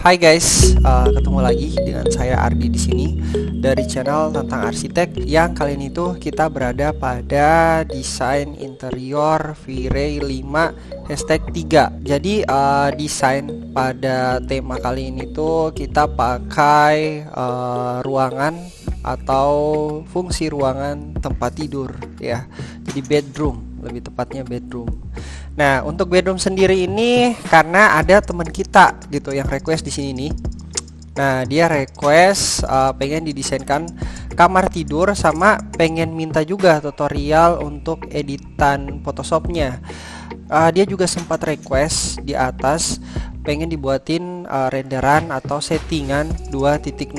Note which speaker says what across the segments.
Speaker 1: Hai guys, ketemu lagi dengan saya Ardi di sini dari channel tentang arsitek. Yang kali ini tuh kita berada pada desain interior V-Ray 5 #3. Jadi desain pada tema kali ini tuh kita pakai ruangan atau fungsi ruangan tempat tidur ya. Jadi bedroom, lebih tepatnya bedroom. Nah, untuk bedroom sendiri ini karena ada teman kita gitu yang request di sini nih. Nah, dia request pengen didesainkan kamar tidur sama pengen minta juga tutorial untuk editan Photoshopnya. Dia juga sempat request di atas pengen dibuatin renderan atau settingan 2.0.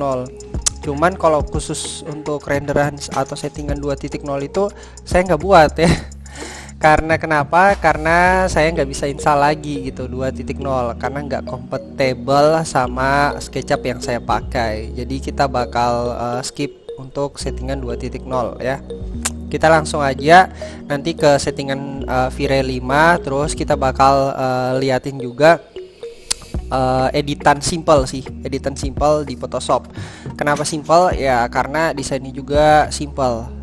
Speaker 1: Cuman kalau khusus untuk renderan atau settingan 2.0 itu saya nggak buat ya. Karena kenapa? Karena saya nggak bisa install lagi gitu 2.0 karena nggak compatible sama SketchUp yang saya pakai. Jadi kita bakal skip untuk settingan 2.0 ya. Kita langsung aja nanti ke settingan V-Ray 5, terus kita bakal liatin juga editan simple sih, editan simple di Photoshop. Kenapa simple? Ya karena desainnya juga simple.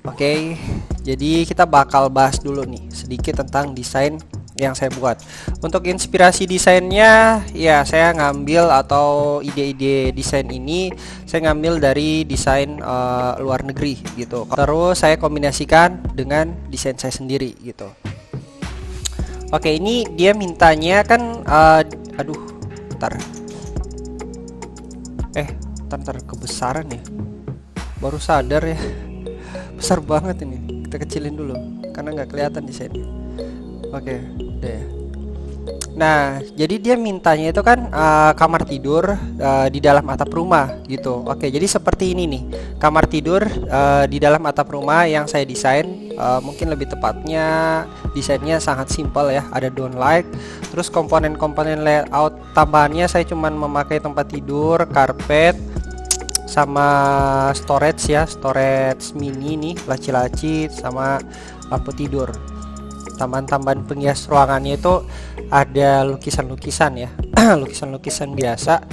Speaker 1: Oke, jadi kita bakal bahas dulu nih sedikit tentang desain yang saya buat. Untuk inspirasi desainnya, ya saya ngambil atau ide-ide desain ini saya ngambil dari desain luar negeri gitu. Terus saya kombinasikan dengan desain saya sendiri gitu. Oke, ini dia mintanya kan, aduh, bentar. Bentar kebesaran ya. Baru sadar ya. Besar banget ini, kita kecilin dulu karena nggak kelihatan desainnya. Oke, deh. Nah, jadi dia mintanya itu kan kamar tidur di dalam atap rumah gitu. Oke, jadi seperti ini nih, kamar tidur di dalam atap rumah yang saya desain. Mungkin lebih tepatnya desainnya sangat simpel ya, ada downlight. Terus komponen-komponen layout tambahannya saya cuman memakai tempat tidur, karpet, sama storage ya, storage mini nih, laci-laci sama lampu tidur. Tambahan-tambahan penghias ruangannya itu ada lukisan-lukisan ya. Lukisan-lukisan biasa.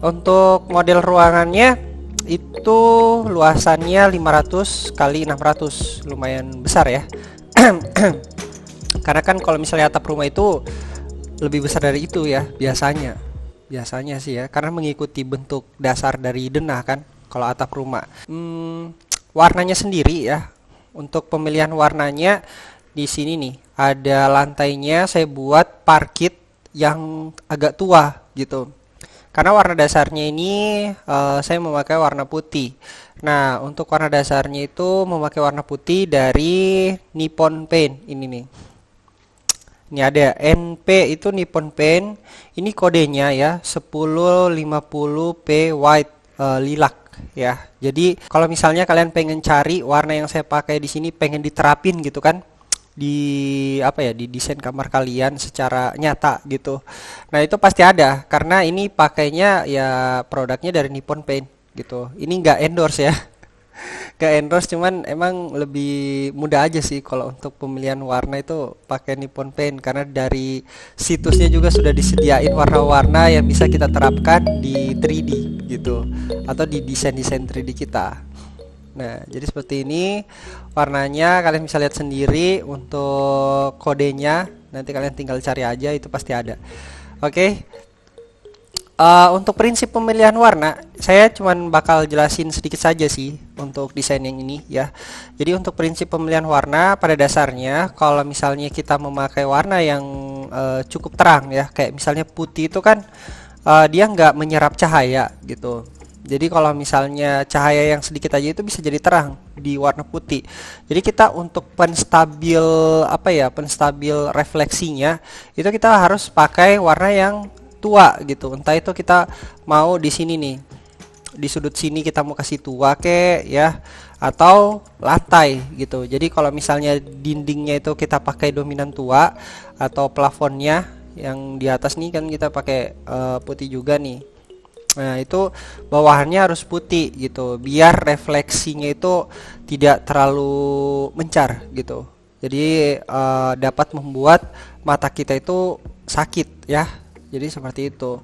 Speaker 1: Untuk model ruangannya itu luasannya 500 kali 600, lumayan besar ya. Karena kan kalau misalnya atap rumah itu lebih besar dari itu ya biasanya sih ya, karena mengikuti bentuk dasar dari denah kan kalau atap rumah. Warnanya sendiri ya, untuk pemilihan warnanya di sini nih ada lantainya saya buat parkit yang agak tua gitu, karena warna dasarnya ini saya memakai warna putih. Nah, untuk warna dasarnya itu memakai warna putih dari Nippon Paint ini nih. Ini ada NP itu Nippon Paint. Ini kodenya ya 1050P white lilac ya. Jadi kalau misalnya kalian pengen cari warna yang saya pakai di sini, pengen diterapin gitu kan di di desain kamar kalian secara nyata gitu. Nah, itu pasti ada karena ini pakainya ya produknya dari Nippon Paint gitu. Ini nggak endorse ya. Gak endorse, cuman emang lebih mudah aja sih kalau untuk pemilihan warna itu pakai Nippon Paint, karena dari situsnya juga sudah disediain warna-warna yang bisa kita terapkan di 3D gitu atau di desain-desain 3D kita. Nah, jadi seperti ini warnanya, kalian bisa lihat sendiri. Untuk kodenya nanti kalian tinggal cari aja, itu pasti ada. Oke. Untuk prinsip pemilihan warna saya cuman bakal jelasin sedikit saja sih untuk desain yang ini ya. Jadi untuk prinsip pemilihan warna pada dasarnya, kalau misalnya kita memakai warna yang cukup terang ya, kayak misalnya putih itu kan dia nggak menyerap cahaya gitu. Jadi kalau misalnya cahaya yang sedikit aja itu bisa jadi terang di warna putih. Jadi kita untuk penstabil penstabil refleksinya itu kita harus pakai warna yang tua gitu. Entah itu kita mau di sini nih, di sudut sini kita mau kasih tua kek ya, atau lantai gitu. Jadi kalau misalnya dindingnya itu kita pakai dominan tua, atau plafonnya yang di atas nih kan kita pakai putih juga nih. Nah, itu bawahannya harus putih gitu, biar refleksinya itu tidak terlalu mencar gitu. Jadi dapat membuat mata kita itu sakit ya. Jadi seperti itu.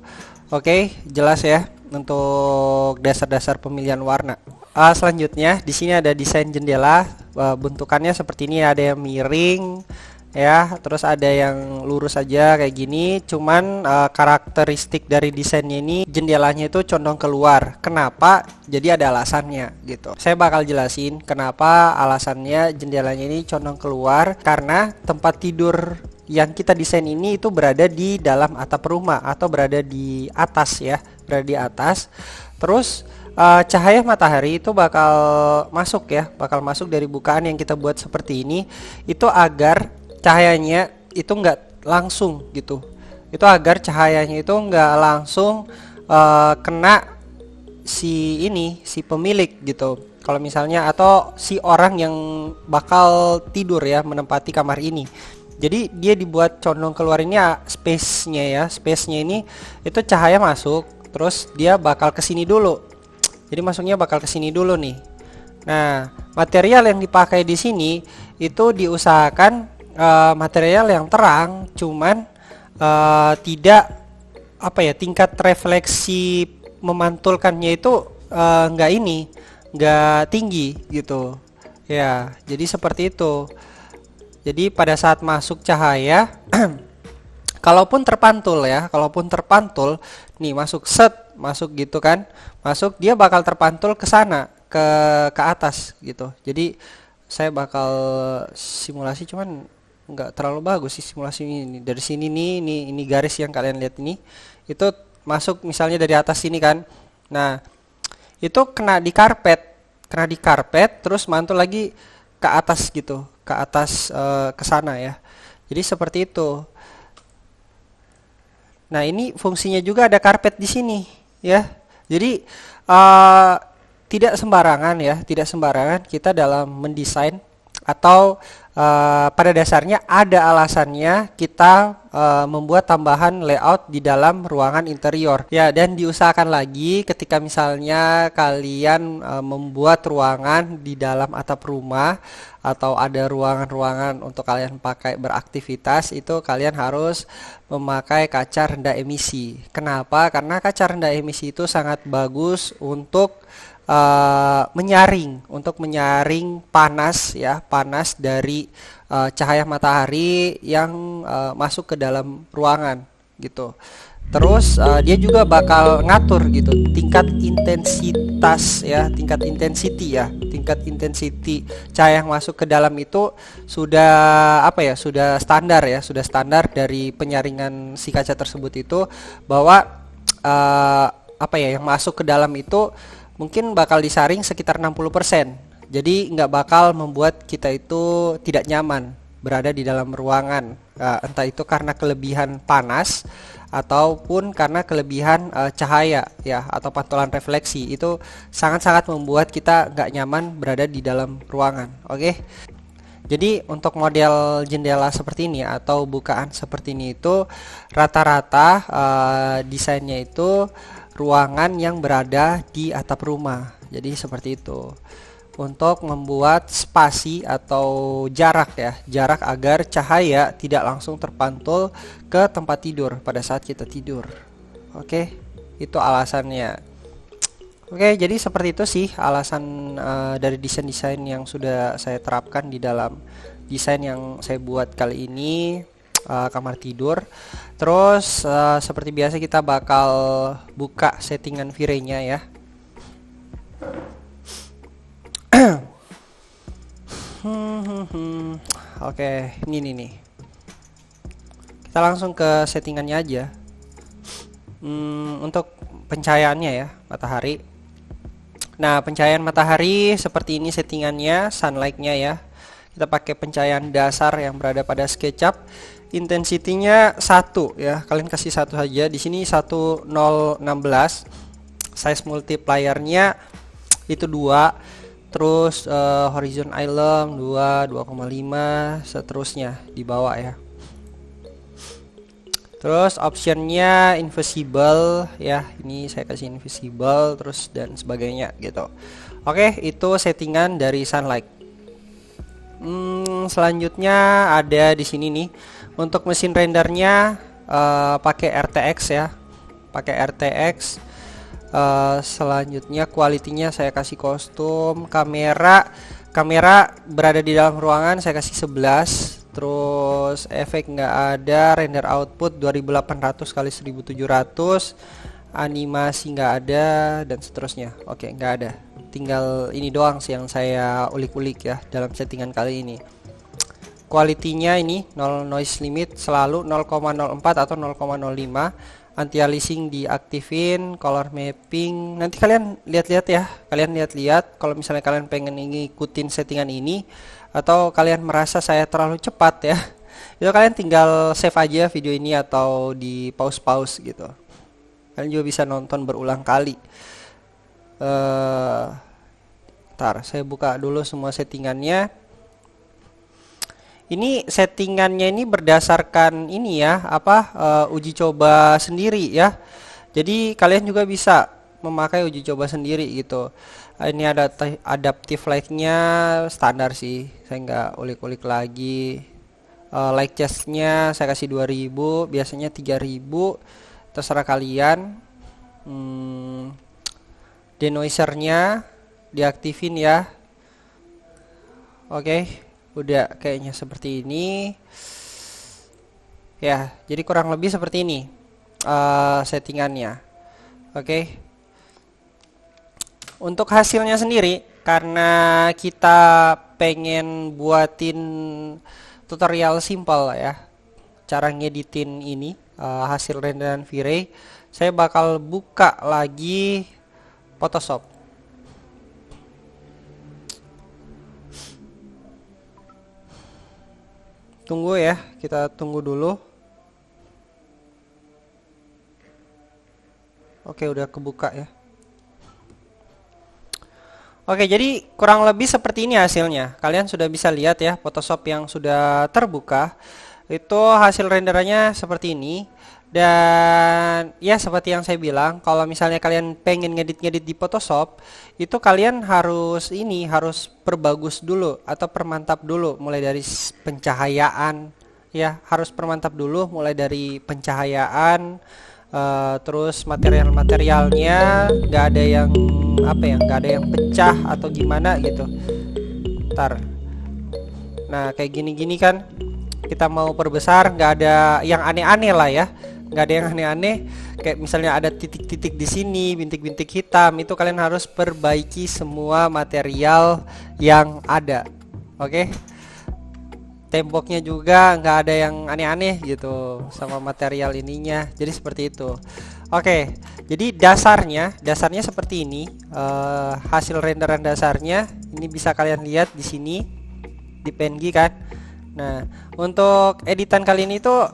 Speaker 1: Oke, jelas ya untuk dasar-dasar pemilihan warna. Selanjutnya di sini ada desain jendela. Bentukannya seperti ini, ada yang miring ya, terus ada yang lurus aja kayak gini. Cuman karakteristik dari desainnya ini, jendelanya itu condong keluar. Kenapa? Jadi ada alasannya gitu. Saya bakal jelasin kenapa alasannya jendelanya ini condong keluar. Karena tempat tidur yang kita desain ini itu berada di dalam atap rumah atau berada di atas ya, berada di atas. Terus cahaya matahari itu bakal masuk ya, bakal masuk dari bukaan yang kita buat seperti ini, itu agar cahayanya itu nggak langsung gitu, itu agar cahayanya itu nggak langsung kena si pemilik gitu. Kalau misalnya atau si orang yang bakal tidur ya, menempati kamar ini. Jadi dia dibuat condong keluar ini space-nya ini itu cahaya masuk, terus dia bakal kesini dulu. Jadi masuknya bakal kesini dulu nih. Nah, material yang dipakai di sini itu diusahakan material yang terang, cuman tidak tingkat refleksi memantulkannya itu nggak tinggi gitu. Ya, jadi seperti itu. Jadi pada saat masuk cahaya kalaupun terpantul nih, masuk gitu kan, masuk, dia bakal terpantul ke sana, ke atas gitu. Jadi saya bakal simulasi, cuman nggak terlalu bagus sih simulasi ini. Dari sini nih, ini garis yang kalian lihat ini, itu masuk misalnya dari atas sini kan. Nah, itu kena di karpet, terus mantul lagi ke atas gitu, ke atas ke sana ya. Jadi seperti itu. Nah, ini fungsinya juga ada karpet di sini ya. Jadi tidak sembarangan kita dalam mendesain, atau pada dasarnya ada alasannya kita membuat tambahan layout di dalam ruangan interior ya. Dan diusahakan lagi ketika misalnya kalian membuat ruangan di dalam atap rumah, atau ada ruangan-ruangan untuk kalian pakai beraktivitas, itu kalian harus memakai kaca rendah emisi. Kenapa? Karena kaca rendah emisi itu sangat bagus untuk menyaring panas dari cahaya matahari yang masuk ke dalam ruangan gitu. Terus dia juga bakal ngatur gitu tingkat intensity cahaya yang masuk ke dalam itu sudah sudah standar dari penyaringan si kaca tersebut itu, bahwa yang masuk ke dalam itu mungkin bakal disaring sekitar 60%. Jadi nggak bakal membuat kita itu tidak nyaman berada di dalam ruangan, entah itu karena kelebihan panas ataupun karena kelebihan cahaya ya, atau pantulan refleksi. Itu sangat-sangat membuat kita nggak nyaman berada di dalam ruangan. Oke. Jadi untuk model jendela seperti ini atau bukaan seperti ini itu rata-rata desainnya itu ruangan yang berada di atap rumah. Jadi seperti itu. Untuk membuat spasi atau jarak agar cahaya tidak langsung terpantul ke tempat tidur pada saat kita tidur. Oke, itu alasannya. Oke, jadi seperti itu sih alasan dari desain-desain yang sudah saya terapkan di dalam desain yang saya buat kali ini, kamar tidur. Terus seperti biasa kita bakal buka settingan V-Ray-nya ya. Oke, ini nih. Kita langsung ke settingannya aja. Untuk pencahayaannya ya, matahari. Nah, pencahayaan matahari seperti ini settingannya, sunlight-nya ya. Kita pakai pencahayaan dasar yang berada pada SketchUp. Intensity-nya 1 ya. Kalian kasih 1 saja. Di sini 1016. Size multiplier-nya itu 2. Terus horizon island 2,5, seterusnya di bawah ya. Terus optionnya invisible ya, ini saya kasih invisible terus dan sebagainya gitu. Oke, itu settingan dari sunlight. Selanjutnya ada di sini nih untuk mesin rendernya, pakai RTX ya, pakai RTX. Selanjutnya quality-nya saya kasih kostum. Kamera berada di dalam ruangan saya kasih 11. Terus efek nggak ada, render output 2800 kali 1700, animasi nggak ada, dan seterusnya. Oke, nggak ada. Tinggal ini doang sih yang saya ulik-ulik ya dalam settingan kali ini. Quality-nya ini 0 noise limit selalu 0,04 atau 0,05. Anti aliasing diaktifin, color mapping. Nanti kalian lihat-lihat ya. Kalian lihat-lihat kalau misalnya kalian pengen ngikutin settingan ini atau kalian merasa saya terlalu cepat ya. Itu kalian tinggal save aja video ini atau di pause-pause gitu. Kalian juga bisa nonton berulang kali. Ntar saya buka dulu semua settingannya. Ini settingannya ini berdasarkan ini ya, uji coba sendiri ya. Jadi kalian juga bisa memakai uji coba sendiri gitu. Ini ada adaptive light-nya standar sih, saya nggak ulik-ulik lagi. Light chest-nya saya kasih 2000, biasanya 3000, terserah kalian. Denoiser-nya diaktifin ya. Oke, udah kayaknya seperti ini ya. Jadi kurang lebih seperti ini settingannya. Oke. Untuk hasilnya sendiri, karena kita pengen buatin tutorial simple ya, cara ngeditin ini hasil renderan V-Ray, saya bakal buka lagi Photoshop. Tunggu ya, kita tunggu dulu. Oke, udah kebuka ya. Oke, jadi kurang lebih seperti ini hasilnya. Kalian sudah bisa lihat ya, Photoshop yang sudah terbuka. Itu hasil renderannya seperti ini. Dan ya seperti yang saya bilang, kalau misalnya kalian pengen ngedit-ngedit di Photoshop, itu kalian harus perbagus dulu atau permantap dulu mulai dari pencahayaan ya, harus permantap dulu mulai dari pencahayaan. Terus materialnya nggak ada yang nggak ada yang pecah atau gimana gitu. Ntar, nah kayak gini-gini kan kita mau perbesar, nggak ada yang aneh-aneh lah ya, nggak ada yang aneh-aneh. Kayak misalnya ada titik-titik di sini, bintik-bintik hitam, itu kalian harus perbaiki semua material yang ada. Oke. Temboknya juga nggak ada yang aneh-aneh gitu sama material ininya, jadi seperti itu. Oke, jadi dasarnya seperti ini. Hasil renderan dasarnya ini bisa kalian lihat di sini di PNG kan. Nah, untuk editan kali ini tuh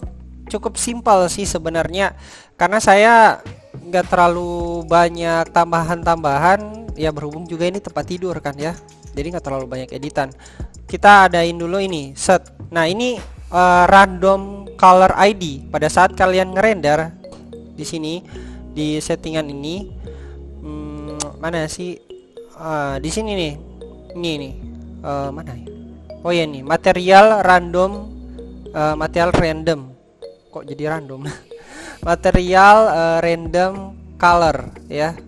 Speaker 1: cukup simpel sih sebenarnya, karena saya nggak terlalu banyak tambahan-tambahan ya, berhubung juga ini tempat tidur kan ya, jadi nggak terlalu banyak editan. Kita adain dulu ini set. Nah, ini random color ID. Pada saat kalian ngerender di sini di settingan ini, mana sih? Di sini nih. Ini nih. Mana ya? Oh ya, nih material random, material random. Kok jadi random? Material random color ya.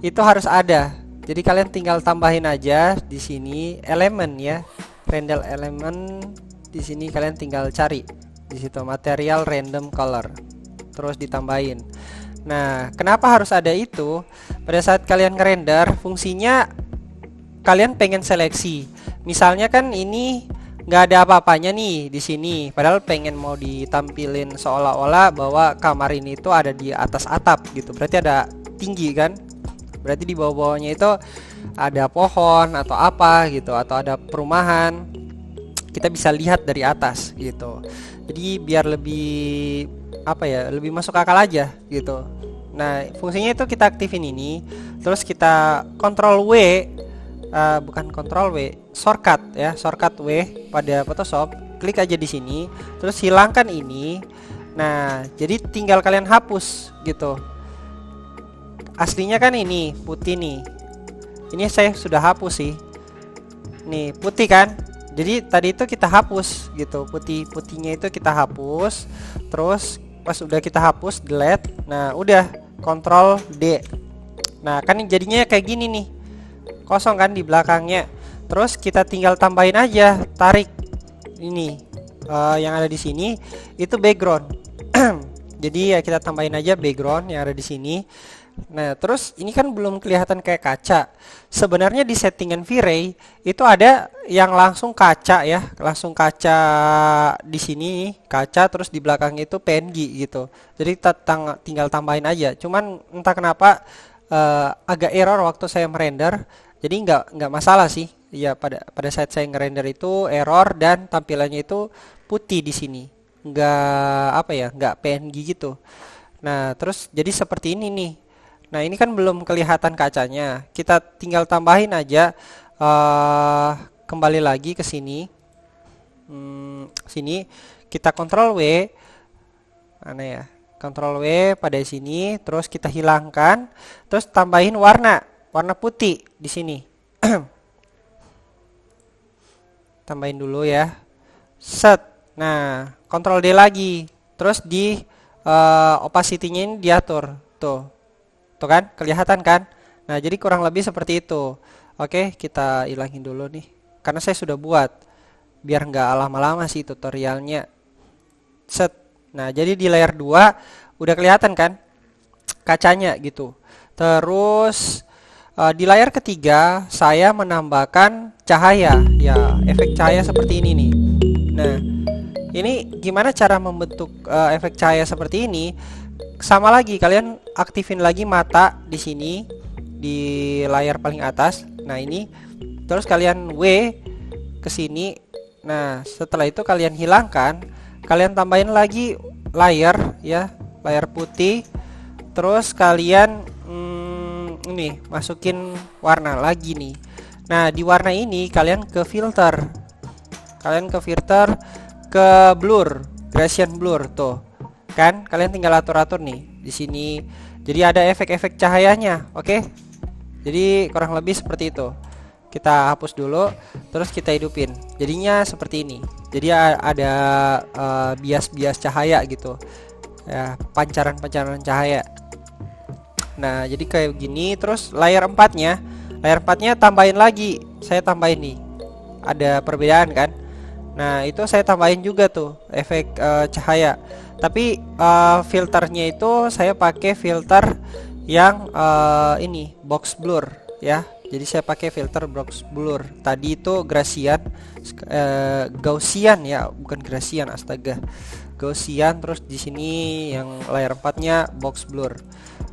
Speaker 1: Itu harus ada. Jadi kalian tinggal tambahin aja di sini elemen ya. Render elemen di sini kalian tinggal cari di situ material random color, terus ditambahin. Nah, kenapa harus ada itu? Pada saat kalian ngerender, fungsinya kalian pengen seleksi. Misalnya kan ini nggak ada apa-apanya nih di sini, padahal pengen mau ditampilin seolah-olah bahwa kamar ini itu ada di atas atap gitu. Berarti ada tinggi kan? Berarti di bawah-bawahnya itu ada pohon atau apa gitu, atau ada perumahan, kita bisa lihat dari atas gitu. Jadi biar lebih lebih masuk akal aja gitu. Nah, fungsinya itu kita aktifin ini, terus kita Ctrl W, bukan Ctrl W, shortcut ya, shortcut W pada Photoshop, klik aja di sini, terus hilangkan ini. Nah, jadi tinggal kalian hapus gitu. Aslinya kan ini putih nih. Ini saya sudah hapus sih. Nih putih kan. Jadi tadi itu kita hapus gitu. Putih-putihnya itu kita hapus. Terus pas udah kita hapus delete, nah udah Ctrl D. Nah kan jadinya kayak gini nih, kosong kan di belakangnya. Terus kita tinggal tambahin aja, tarik ini yang ada di sini itu background. Jadi ya kita tambahin aja background yang ada di sini. Nah terus ini kan belum kelihatan kayak kaca. Sebenarnya di settingan V-Ray itu ada yang langsung kaca ya, langsung kaca di sini kaca, terus di belakang itu PNG gitu. Jadi kita tinggal tambahin aja. Cuman entah kenapa agak error waktu saya merender. Jadi nggak masalah sih. Ya pada saat saya ngerender itu error dan tampilannya itu putih di sini. Nggak apa ya, nggak PNG gitu. Nah, terus jadi seperti ini nih. Nah, ini kan belum kelihatan kacanya. Kita tinggal tambahin aja kembali lagi ke sini. Sini kita Ctrl W. Mana ya? Ctrl W pada sini, terus kita hilangkan, terus tambahin warna putih di sini. Tambahin dulu ya. Set. Nah, Ctrl D lagi. Terus di opacity-nya ini diatur. Tuh. Tuh kan? Kelihatan kan? Nah, jadi kurang lebih seperti itu. Oke, kita hilangin dulu nih. Karena saya sudah buat. Biar nggak lama-lama sih tutorialnya. Set. Nah, jadi di layer 2 udah kelihatan kan? Kacanya gitu. Terus di layar ketiga saya menambahkan cahaya ya, efek cahaya seperti ini nih. Nah ini gimana cara membentuk efek cahaya seperti ini? Sama lagi, kalian aktifin lagi mata di sini di layar paling atas. Nah ini terus kalian W ke sini. Nah setelah itu kalian hilangkan, kalian tambahin lagi layar ya, layar putih. Terus kalian ini masukin warna lagi nih. Nah di warna ini kalian ke filter, ke blur, Gaussian blur tuh kan. Kalian tinggal atur-atur nih di sini. Jadi ada efek-efek cahayanya. Oke. Jadi kurang lebih seperti itu. Kita hapus dulu, terus kita hidupin. Jadinya seperti ini. Jadi ada bias-bias cahaya gitu. Ya, pancaran-pancaran cahaya. Nah jadi kayak gini. Terus layar 4-nya tambahin lagi. Saya tambahin nih, ada perbedaan kan. Nah itu saya tambahin juga tuh efek cahaya. Tapi filternya itu saya pakai filter yang ini box blur ya. Jadi saya pakai filter box blur. Tadi itu Gaussian ya, bukan Gaussian, astaga. Gaussian. Terus di sini yang layar 4-nya box blur.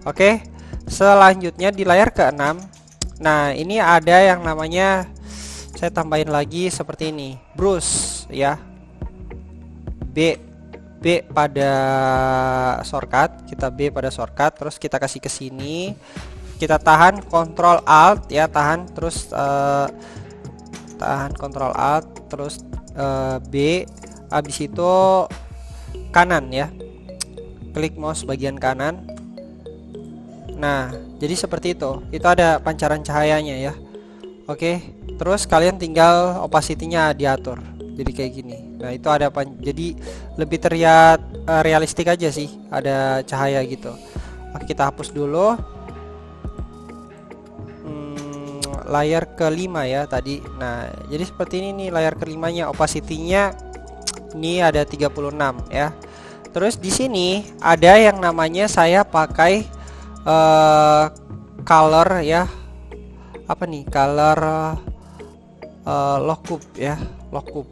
Speaker 1: Oke. Selanjutnya di layar ke-6. Nah, ini ada yang namanya, saya tambahin lagi seperti ini, brush ya. B pada shortcut, kita B pada shortcut, terus kita kasih ke sini. Kita tahan Ctrl Alt ya, tahan terus tahan Ctrl Alt terus B, habis itu kanan ya. Klik mouse bagian kanan. Nah, jadi seperti itu. Itu ada pancaran cahayanya ya. Oke, terus kalian tinggal opacity-nya diatur. Jadi kayak gini. Nah, itu ada jadi lebih terlihat realistik aja sih, ada cahaya gitu. Oke, kita hapus dulu. Layar ke-5 ya tadi. Nah, jadi seperti ini nih layar ke-5-nya, opacity-nya ini ada 36 ya. Terus di sini ada yang namanya saya pakai color ya, apa nih, color lockup ya, lockup.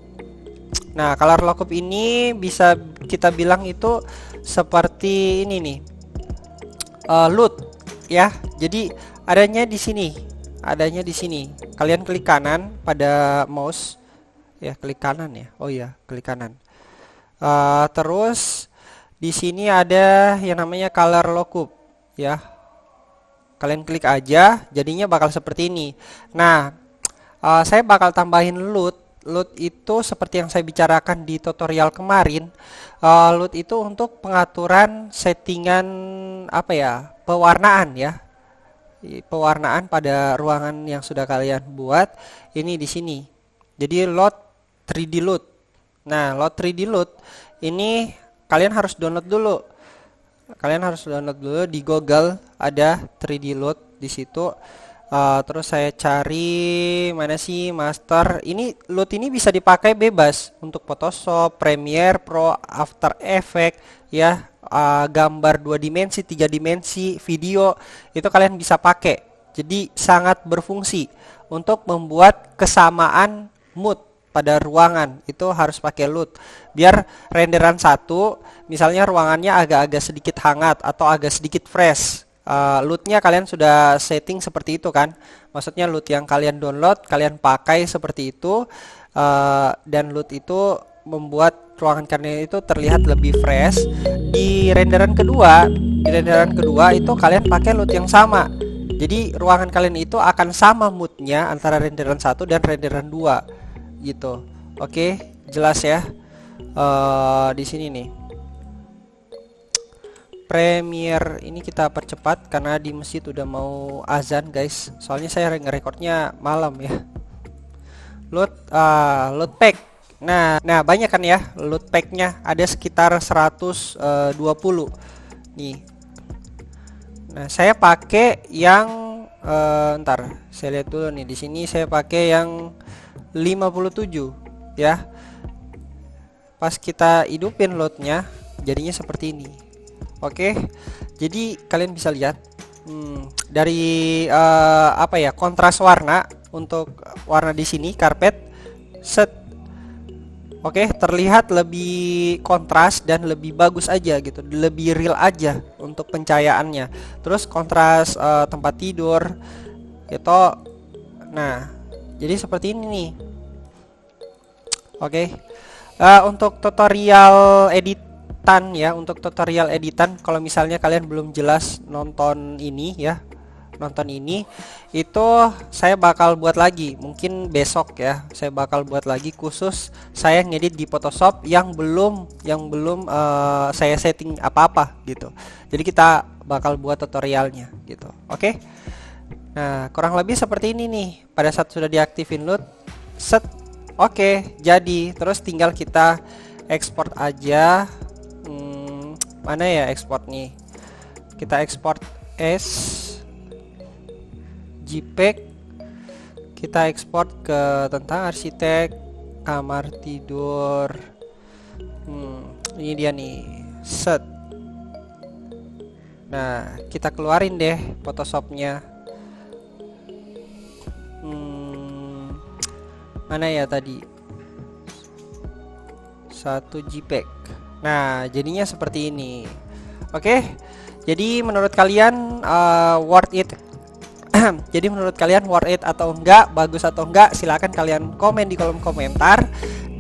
Speaker 1: Nah color lockup ini bisa kita bilang itu seperti ini nih, LUT ya. Jadi adanya di sini, kalian klik kanan pada mouse ya, klik kanan ya, oh ya klik kanan. Terus di sini ada yang namanya color lockup ya, kalian klik aja, jadinya bakal seperti ini. Nah saya bakal tambahin LUT itu seperti yang saya bicarakan di tutorial kemarin. LUT itu untuk pengaturan settingan apa ya, pewarnaan ya, pewarnaan pada ruangan yang sudah kalian buat. Ini di sini. Jadi LUT 3D LUT. Nah LUT 3D LUT ini kalian harus download dulu. Kalian harus download dulu di Google, ada 3D Loot di situ. Terus saya cari mana sih master. Ini Loot ini bisa dipakai bebas untuk Photoshop, Premiere Pro, After Effects ya, gambar 2 dimensi, 3 dimensi, video itu kalian bisa pakai. Jadi sangat berfungsi untuk membuat kesamaan mood pada ruangan. Itu harus pakai Loot biar renderan satu misalnya ruangannya agak-agak sedikit hangat atau agak sedikit fresh. Lootnya kalian sudah setting seperti itu kan, maksudnya loot yang kalian download kalian pakai seperti itu, dan loot itu membuat ruangan kalian itu terlihat lebih fresh. Di renderan kedua itu kalian pakai loot yang sama, jadi ruangan kalian itu akan sama moodnya antara renderan 1 dan renderan 2 gitu. Oke, jelas ya. Di sini nih Premiere ini kita percepat karena di masjid udah mau azan guys, soalnya saya ngerekornya malam ya. Loot pack. Nah banyak kan ya loot packnya, ada sekitar 120 nih. Nah saya pakai yang ntar saya lihat dulu nih, di sini saya pakai yang 57 ya. Pas kita hidupin loadnya jadinya seperti ini. Oke, jadi kalian bisa lihat dari apa ya, kontras warna untuk warna di sini karpet set. Oke, terlihat lebih kontras dan lebih bagus aja gitu, lebih real aja untuk pencahayaannya. Terus kontras tempat tidur itu, nah jadi seperti ini nih. Oke, untuk tutorial editan ya, untuk tutorial editan kalau misalnya kalian belum jelas nonton ini ya, nonton ini itu saya bakal buat lagi, mungkin besok ya saya bakal buat lagi khusus saya ngedit di Photoshop yang belum saya setting apa-apa gitu. Jadi kita bakal buat tutorialnya gitu. Oke. Nah kurang lebih seperti ini nih pada saat sudah diaktifin loot set. Oke, jadi terus tinggal kita ekspor aja. Mana ya ekspor nih, kita ekspor as JPEG, kita ekspor ke tentang arsitek kamar tidur. Ini dia nih set. Nah kita keluarin deh Photoshopnya. Mana ya tadi, 1 JPEG. Nah jadinya seperti ini. Oke, jadi menurut kalian worth it jadi menurut kalian worth it atau enggak, bagus atau enggak, silahkan kalian komen di kolom komentar.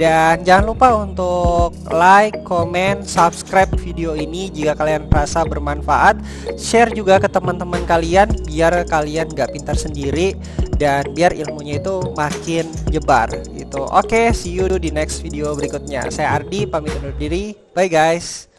Speaker 1: Dan jangan lupa untuk like, comment, subscribe video ini jika kalian rasa bermanfaat. Share juga ke teman-teman kalian biar kalian nggak pintar sendiri dan biar ilmunya itu makin nyebar gitu. Oke, see you di next video berikutnya. Saya Ardi pamit undur diri. Bye guys.